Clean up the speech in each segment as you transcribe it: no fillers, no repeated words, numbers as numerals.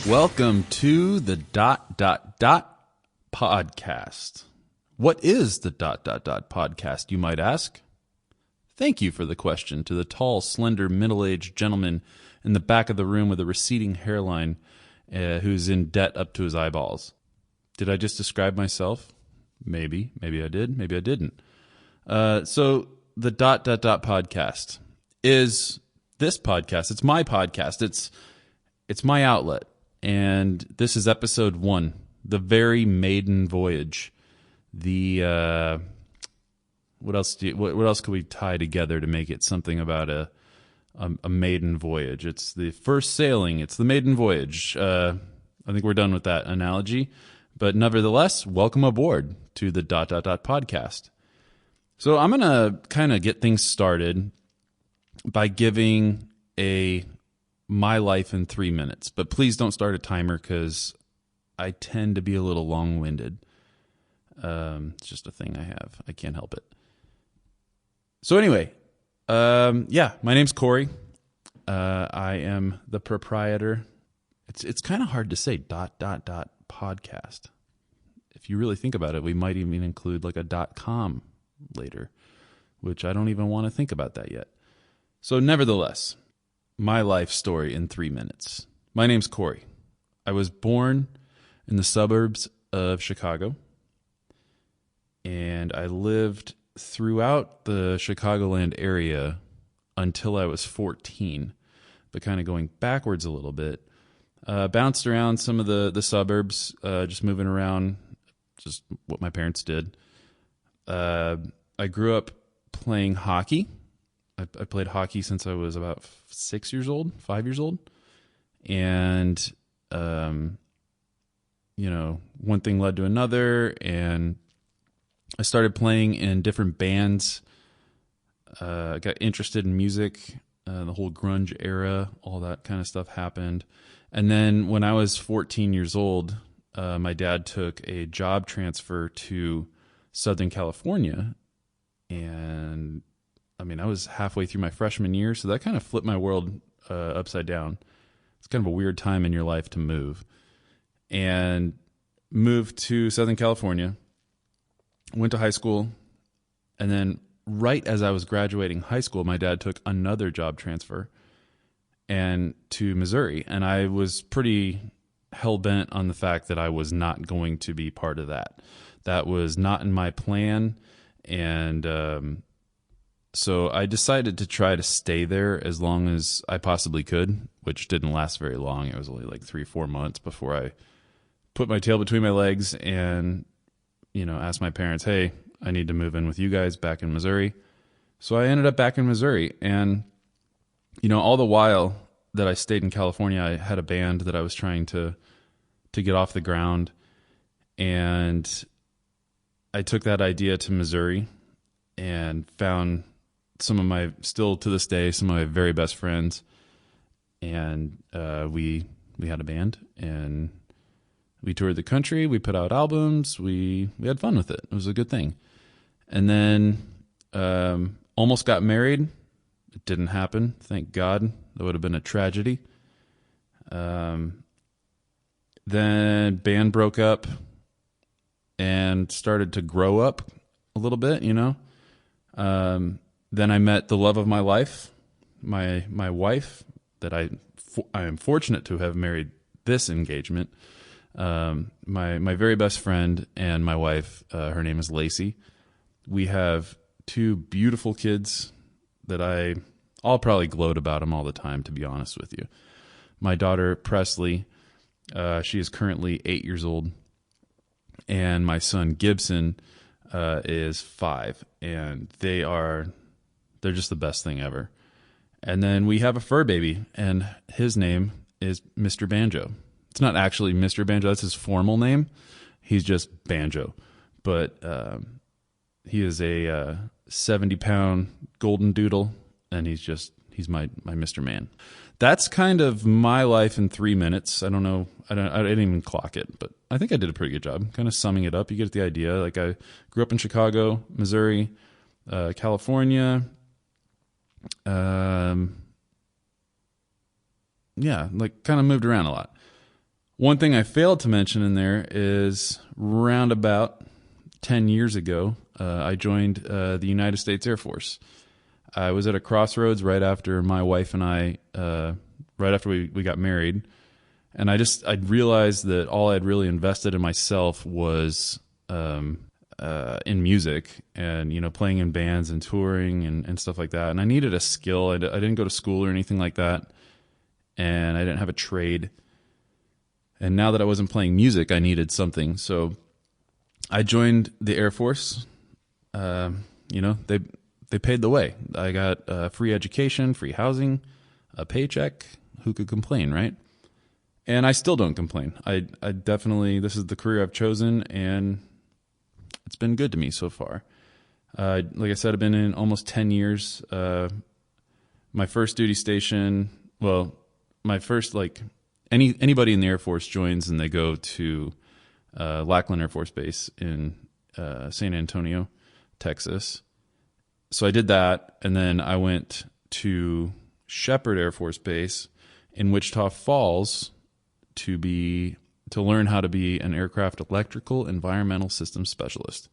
Welcome to the ... podcast. What is the ... podcast, you might ask? Thank you for the question to the tall, slender, middle-aged gentleman in the back of the room with a receding hairline who's in debt up to his eyeballs. Did I just describe myself? Maybe. Maybe I did. Maybe I didn't. So the ... podcast is this podcast. It's my podcast. It's my outlet. And this is episode 1, the very maiden voyage. The what else could we tie together to make it something about a maiden voyage? It's the first sailing. It's the maiden voyage. I think we're done with that analogy. But nevertheless, welcome aboard to the ... podcast. So I'm gonna kind of get things started by giving my life in 3 minutes, but please don't start a timer because I tend to be a little long-winded. It's just a thing I have. I can't help it. So anyway, my name's Corey. I am the proprietor. It's kind of hard to say ... podcast. If you really think about it, we might even include like a .com later, which I don't even want to think about that yet. So nevertheless, my life story in 3 minutes. My name's Corey. I was born in the suburbs of Chicago, and I lived throughout the Chicagoland area until I was 14, but kind of going backwards a little bit. Bounced around some of the suburbs, just moving around, just what my parents did. I grew up playing hockey. I played hockey since I was about 5 years old. And, one thing led to another, and I started playing in different bands. Got interested in music, the whole grunge era, all that kind of stuff happened. And then when I was 14 years old, my dad took a job transfer to Southern California, and I was halfway through my freshman year, so that kind of flipped my world upside down. It's kind of a weird time in your life to move. And moved to Southern California, went to high school, and then right as I was graduating high school, my dad took another job transfer and to Missouri. And I was pretty hell-bent on the fact that I was not going to be part of that. That was not in my plan, and so I decided to try to stay there as long as I possibly could, which didn't last very long. It was only like 3 or 4 months before I put my tail between my legs and, asked my parents, hey, I need to move in with you guys back in Missouri. So I ended up back in Missouri. And, all the while that I stayed in California, I had a band that I was trying to get off the ground. And I took that idea to Missouri and found still to this day, some of my very best friends. And we had a band, and we toured the country. We put out albums. We had fun with it. It was a good thing. And then almost got married. It didn't happen. Thank God. That would have been a tragedy. Then band broke up and started to grow up a little bit, Then I met the love of my life, my wife, that I am fortunate to have married this engagement. My very best friend and my wife, her name is Lacey. We have 2 beautiful kids that I'll probably gloat about them all the time, to be honest with you. My daughter, Presley, she is currently 8 years old, and my son, Gibson, is 5, and they're just the best thing ever. And then we have a fur baby, and his name is Mr. Banjo. It's not actually Mr. Banjo. That's his formal name. He's just Banjo. But he is a 70-pound golden doodle, and he's my Mr. Man. That's kind of my life in 3 minutes. I don't know. I didn't even clock it, but I think I did a pretty good job kind of summing it up. You get the idea. Like, I grew up in Chicago, Missouri, California. Like kind of moved around a lot. One thing I failed to mention in there is round about 10 years ago, I joined the United States Air Force. I was at a crossroads right after my wife and I, right after we got married. And I'd realized that all I'd really invested in myself was in music and, playing in bands and touring and stuff like that. And I needed a skill. I didn't go to school or anything like that. And I didn't have a trade. And now that I wasn't playing music, I needed something. So I joined the Air Force. They paid the way. I got free education, free housing, a paycheck. Who could complain, right? And I still don't complain. I definitely, this is the career I've chosen, and it's been good to me so far. Like I said, I've been in almost 10 years. My first duty station, anybody in the Air Force joins and they go to Lackland Air Force Base in San Antonio, Texas. So I did that, and then I went to Shepherd Air Force Base in Wichita Falls to learn how to be an aircraft electrical environmental systems specialist,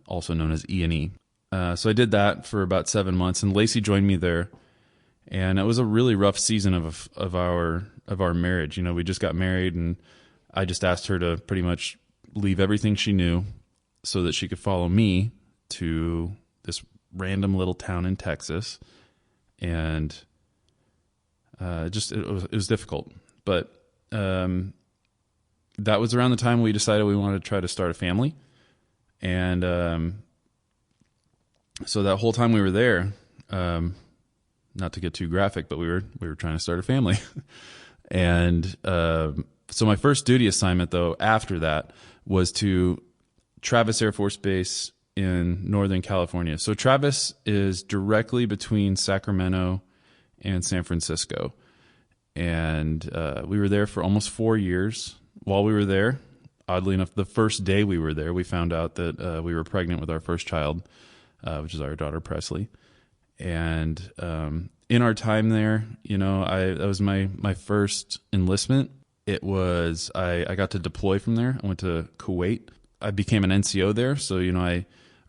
also known as E&E. So I did that for about 7 months, and Lacey joined me there. And it was a really rough season of our marriage. We just got married, and I just asked her to pretty much leave everything she knew so that she could follow me to this random little town in Texas. And it was difficult. But that was around the time we decided we wanted to try to start a family. And so that whole time we were there, not to get too graphic, but we were trying to start a family. And so my first duty assignment, though, after that was to Travis Air Force Base in Northern California. So Travis is directly between Sacramento and San Francisco. And we were there for almost 4 years. While we were there, oddly enough, the first day we were there, we found out that we were pregnant with our first child, which is our daughter, Presley. And in our time there, that was my first enlistment. It was, I got to deploy from there. I went to Kuwait. I became an NCO there. So,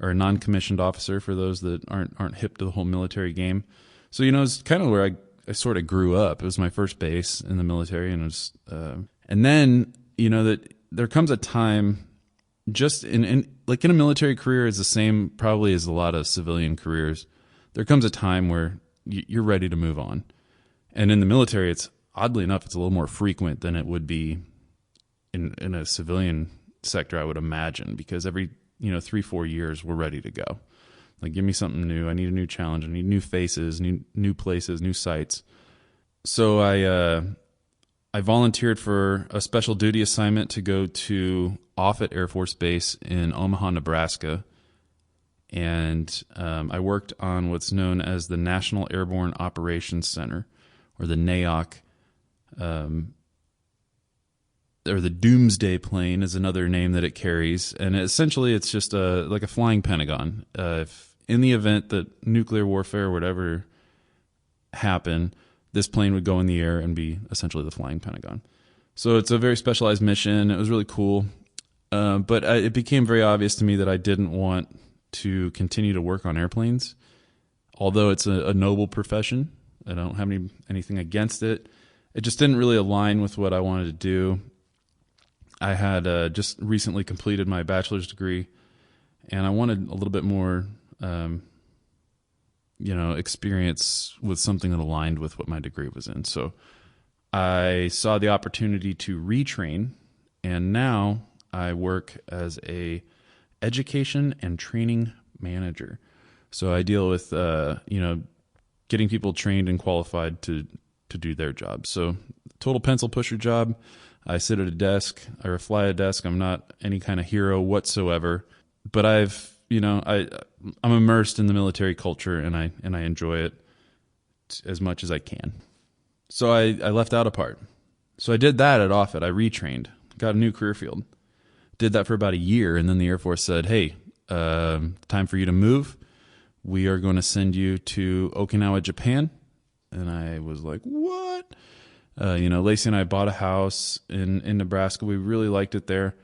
or a non-commissioned officer for those that aren't hip to the whole military game. So, it's kind of where I sort of grew up. It was my first base in the military. And it was, and then, that there comes a time just in a military career is the same probably as a lot of civilian careers. There comes a time where you're ready to move on. And in the military, oddly enough, it's a little more frequent than it would be in a civilian sector, I would imagine, because every, 3-4 years, we're ready to go. Like, give me something new. I need a new challenge. I need new faces, new places, new sites. So I volunteered for a special duty assignment to go to Offutt Air Force Base in Omaha, Nebraska. And I worked on what's known as the National Airborne Operations Center, or the NAOC, or the Doomsday Plane is another name that it carries. And essentially, it's just like a flying Pentagon. If in the event that nuclear warfare or whatever happened, this plane would go in the air and be essentially the flying Pentagon. So it's a very specialized mission. It was really cool. But it became very obvious to me that I didn't want to continue to work on airplanes. Although it's a noble profession, I don't have anything against it. It just didn't really align with what I wanted to do. I had just recently completed my bachelor's degree, and I wanted a little bit more, experience with something that aligned with what my degree was in. So I saw the opportunity to retrain, and now I work as a education and training manager. So I deal with, getting people trained and qualified to do their job. So total pencil pusher job. I sit at a desk, I fly a desk. I'm not any kind of hero whatsoever, but I'm immersed in the military culture, and I enjoy it as much as I can. So I left out a part. So I did that at Offutt. I retrained, got a new career field. Did that for about a year, and then the Air Force said, hey, time for you to move. We are going to send you to Okinawa, Japan. And I was like, what? Lacey and I bought a house in Nebraska. We really liked it there.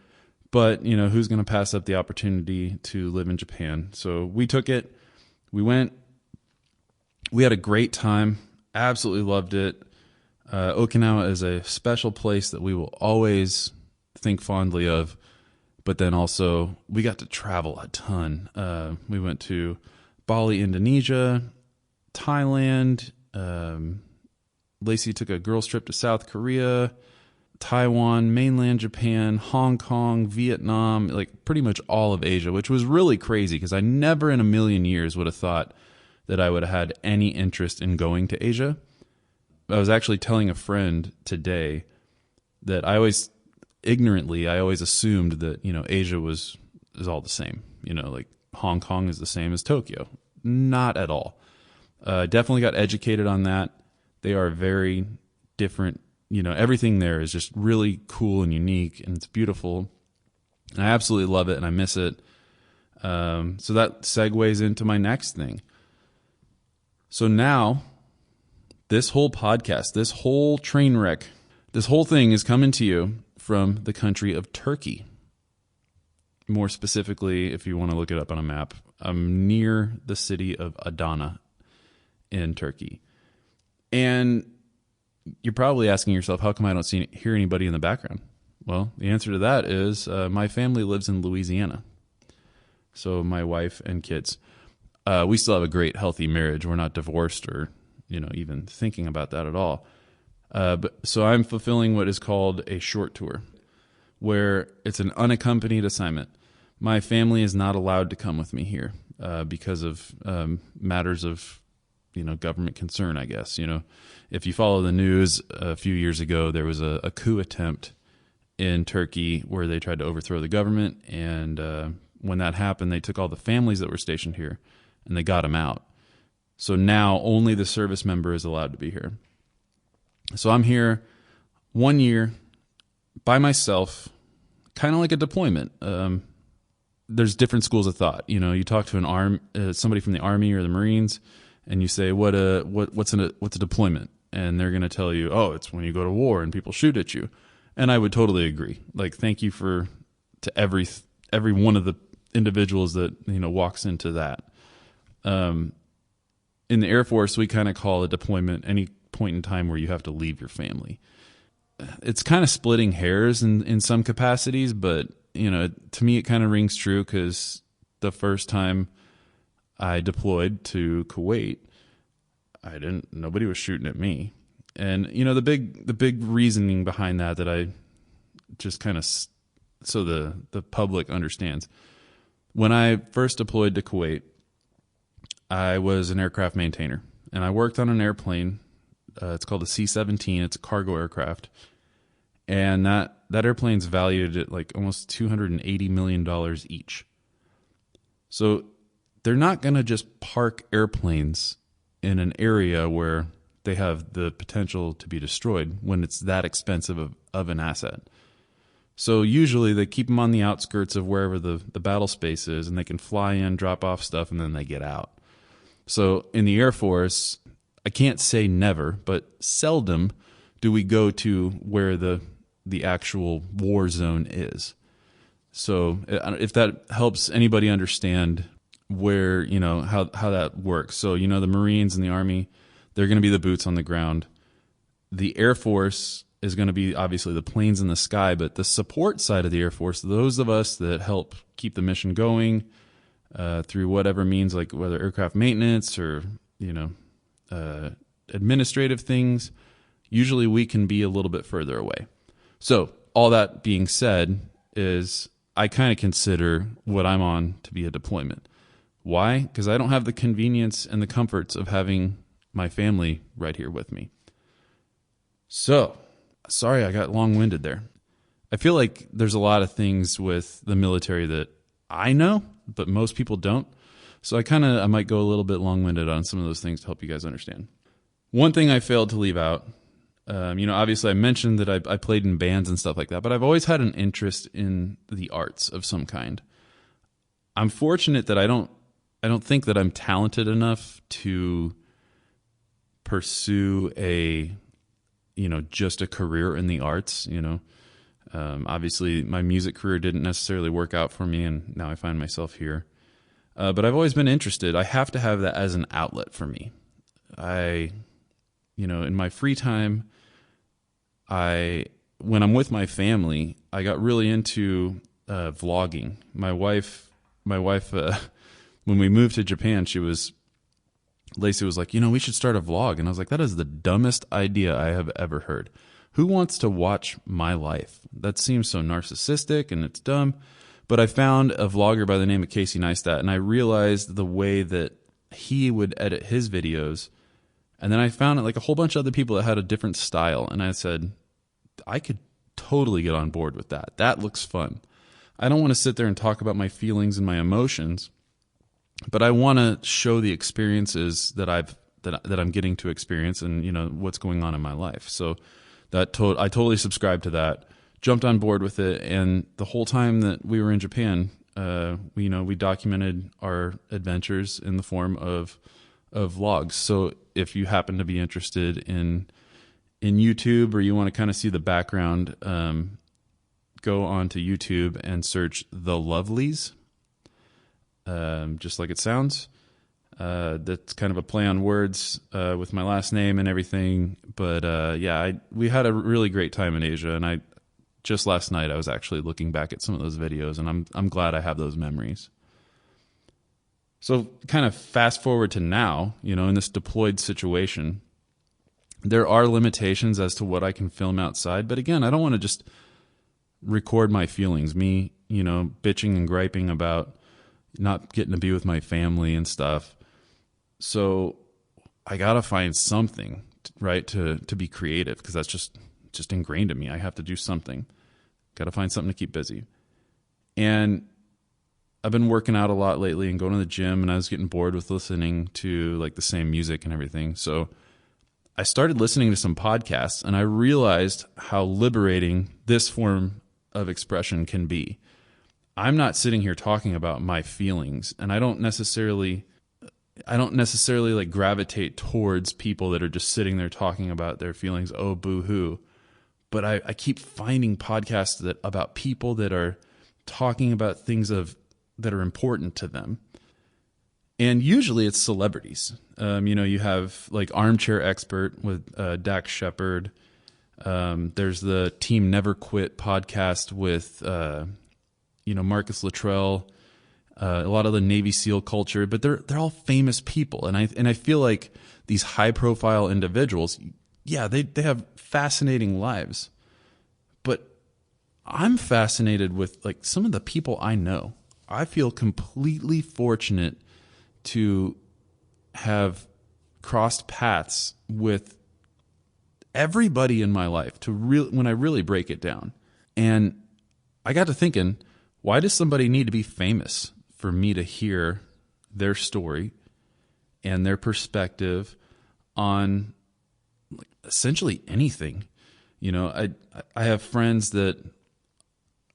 But, who's going to pass up the opportunity to live in Japan? So we took it. We went. We had a great time. Absolutely loved it. Okinawa is a special place that we will always think fondly of. But then also, we got to travel a ton. We went to Bali, Indonesia, Thailand. Lacey took a girls trip to South Korea, Taiwan, mainland Japan, Hong Kong, Vietnam, like pretty much all of Asia, which was really crazy because I never in a million years would have thought that I would have had any interest in going to Asia. I was actually telling a friend today that I always assumed that, Asia is all the same. Like Hong Kong is the same as Tokyo. Not at all. Definitely got educated on that. They are very different. Everything there is just really cool and unique, and it's beautiful. And I absolutely love it, and I miss it. So that segues into my next thing. So now, this whole podcast, this whole train wreck, this whole thing is coming to you from the country of Turkey. More specifically, if you want to look it up on a map, I'm near the city of Adana in Turkey. And you're probably asking yourself, how come I don't hear anybody in the background? Well, the answer to that is my family lives in Louisiana. So my wife and kids. We still have a great, healthy marriage. We're not divorced or, even thinking about that at all. So I'm fulfilling what is called a short tour, where it's an unaccompanied assignment. My family is not allowed to come with me here because of matters of government concern, I guess. If you follow the news, a few years ago, there was a coup attempt in Turkey where they tried to overthrow the government. And when that happened, they took all the families that were stationed here and they got them out. So now only the service member is allowed to be here. So I'm here 1 year by myself, kind of like a deployment. There's different schools of thought. You talk to somebody from the Army or the Marines, and you say, what's a deployment? And they're going to tell you, oh, it's when you go to war and people shoot at you. And I would totally agree. Like, thank you to every one of the individuals that, walks into that. In the Air Force, we kind of call a deployment any point in time where you have to leave your family. It's kind of splitting hairs in some capacities, but, to me, it kind of rings true because the first time I deployed to Kuwait, nobody was shooting at me. And, the big reasoning behind that I just kind of, so the public understands. When I first deployed to Kuwait, I was an aircraft maintainer and I worked on an airplane. It's called a C-17. It's a cargo aircraft. And that airplane's valued at like almost $280 million each. So they're not going to just park airplanes in an area where they have the potential to be destroyed when it's that expensive of an asset. So usually they keep them on the outskirts of wherever the battle space is, and they can fly in, drop off stuff, and then they get out. So in the Air Force, I can't say never, but seldom do we go to where the actual war zone is. So if that helps anybody understand where, how that works. So, the Marines and the Army, they're going to be the boots on the ground. The Air Force is going to be obviously the planes in the sky, but the support side of the Air Force, those of us that help keep the mission going through whatever means, like whether aircraft maintenance or, administrative things, usually we can be a little bit further away. So all that being said is I kind of consider what I'm on to be a deployment. Why? Because I don't have the convenience and the comforts of having my family right here with me. So, sorry I got long-winded there. I feel like there's a lot of things with the military that I know, but most people don't. So I might go a little bit long-winded on some of those things to help you guys understand. One thing I failed to leave out, obviously I mentioned that I played in bands and stuff like that, but I've always had an interest in the arts of some kind. I'm fortunate that I don't think that I'm talented enough to pursue a just a career in the arts. Obviously my music career didn't necessarily work out for me, and now I find myself here. But I've always been interested. I have to have that as an outlet for me. In my free time, when I'm with my family, I got really into vlogging. My wife, when we moved to Japan, Lacey was like, we should start a vlog. And I was like, that is the dumbest idea I have ever heard. Who wants to watch my life? That seems so narcissistic and it's dumb. But I found a vlogger by the name of Casey Neistat, and I realized the way that he would edit his videos. And then I found like a whole bunch of other people that had a different style. And I said, I could totally get on board with that. That looks fun. I don't want to sit there and talk about my feelings and my emotions, but I want to show the experiences that I'm getting to experience, and what's going on in my life. So I totally subscribed to that, jumped on board with it, and the whole time that we were in Japan, we documented our adventures in the form of vlogs. So if you happen to be interested in YouTube, or you want to kind of see the background, go on to YouTube and search The Lovelies, just like it sounds. That's kind of a play on words with my last name and everything. But we had a really great time in Asia, and just last night I was actually looking back at some of those videos, and I'm glad I have those memories. So kind of fast forward to now, in this deployed situation, there are limitations as to what I can film outside. But again, I don't want to just record my feelings, me, bitching and griping about not getting to be with my family and stuff. So I got to find something, right, to be creative, because that's just ingrained in me. I have to do something. Got to find something to keep busy. And I've been working out a lot lately and going to the gym, and I was getting bored with listening to like the same music and everything. So I started listening to some podcasts, and I realized how liberating this form of expression can be. I'm not sitting here talking about my feelings, and I don't necessarily like gravitate towards people that are just sitting there talking about their feelings. Oh, boo-hoo. But I keep finding podcasts about people that are talking about things that are important to them. And usually it's celebrities. You have like Armchair Expert with Dax Shepard. There's the Team Never Quit podcast with, Marcus Luttrell, a lot of the Navy SEAL culture, but they're all famous people. And I feel like these high profile individuals, they have fascinating lives, but I'm fascinated with like some of the people I know. I feel completely fortunate to have crossed paths with everybody in my life when I really break it down. And I got to thinking, why does somebody need to be famous for me to hear their story and their perspective on essentially anything? I have friends that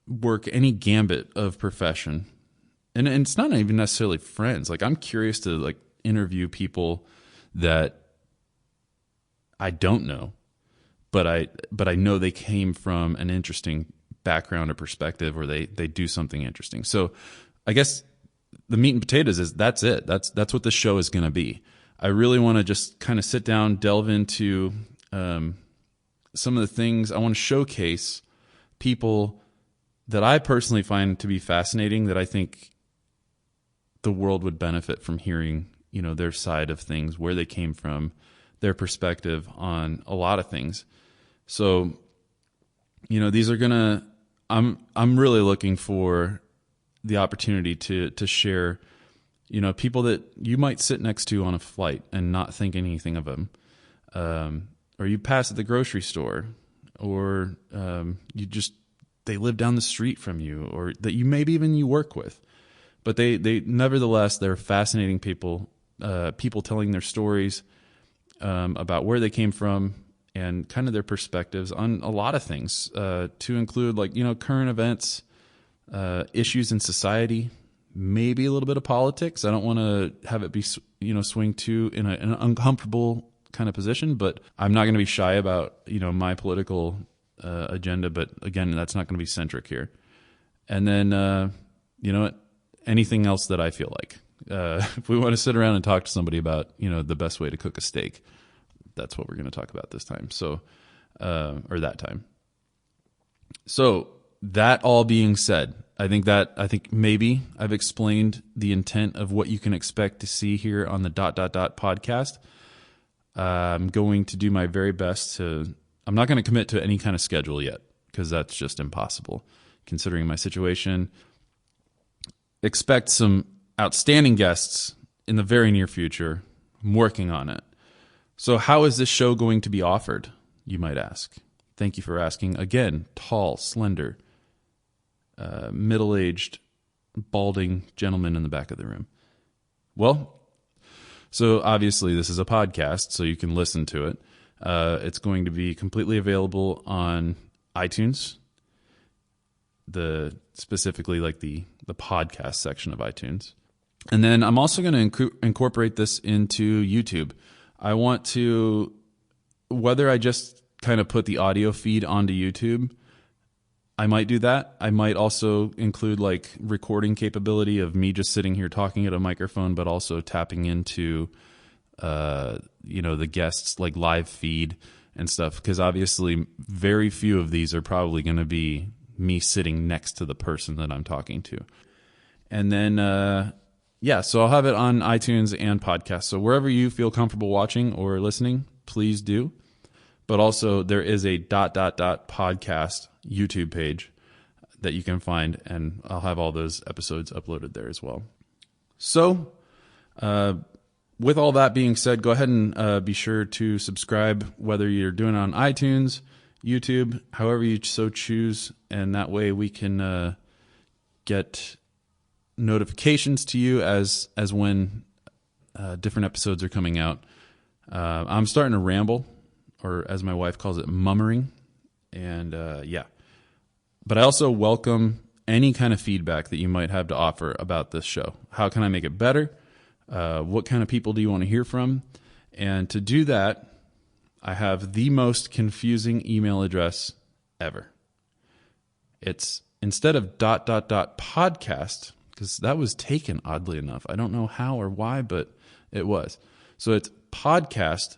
work any gambit of profession, and it's not even necessarily friends. Like, I'm curious to like interview people that I don't know, but I know they came from an interesting background or perspective, or they do something interesting. So I guess the meat and potatoes is that's it. That's what the show is going to be. I really want to just kind of sit down, delve into some of the things. I want to showcase people that I personally find to be fascinating, that I think the world would benefit from hearing, their side of things, where they came from, their perspective on a lot of things. So, these are gonna, I'm really looking for the opportunity to share, people that you might sit next to on a flight and not think anything of them. Or you pass at the grocery store, or they live down the street from you, or that maybe even you work with. But they nevertheless, they're fascinating people, people telling their stories about where they came from and kind of their perspectives on a lot of things, to include like, current events, issues in society, maybe a little bit of politics. I don't want to have it be, swing too in an uncomfortable kind of position, but I'm not going to be shy about, my political agenda. But again, that's not going to be centric here. And then, anything else that I feel like, if we want to sit around and talk to somebody about, the best way to cook a steak, that's what we're going to talk about this time. So, or that time. So that all being said, I think maybe I've explained the intent of what you can expect to see here on the ... podcast. I'm going to do my very best I'm not going to commit to any kind of schedule yet, because that's just impossible considering my situation. Expect some outstanding guests in the very near future. I'm working on it. So how is this show going to be offered, you might ask? Thank you for asking. Again, tall, slender, middle-aged, balding gentleman in the back of the room. Well, so obviously this is a podcast, so you can listen to it. It's going to be completely available on iTunes, specifically like the podcast section of iTunes. And then I'm also going to incorporate this into YouTube. I want to, whether I just kind of put the audio feed onto YouTube, I might do that. I might also include like recording capability of me just sitting here talking at a microphone, but also tapping into, the guests like live feed and stuff. Because obviously very few of these are probably going to be me sitting next to the person that I'm talking to. And then, so I'll have it on iTunes and podcasts. So wherever you feel comfortable watching or listening, please do. But also there is a ... podcast YouTube page that you can find, and I'll have all those episodes uploaded there as well. So, with all that being said, go ahead and be sure to subscribe, whether you're doing it on iTunes, YouTube, however you so choose, and that way we can get notifications to you as when different episodes are coming out. I'm starting to ramble, or as my wife calls it, mummering. And but I also welcome any kind of feedback that you might have to offer about this show. How can I make it better? What kind of people do you want to hear from? And to do that, I have the most confusing email address ever. It's instead of ... podcast, because that was taken oddly enough. I don't know how or why, but it was. So it's podcast ...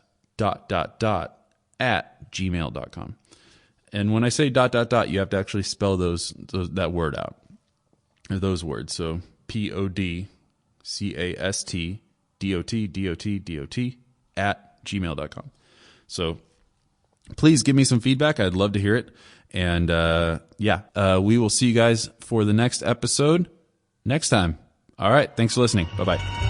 at gmail.com. And when I say ... you have to actually spell that word out, or those words. So podcastdot at gmail.com. So please give me some feedback. I'd love to hear it. And we will see you guys for the next episode next time. All right. Thanks for listening. Bye-bye.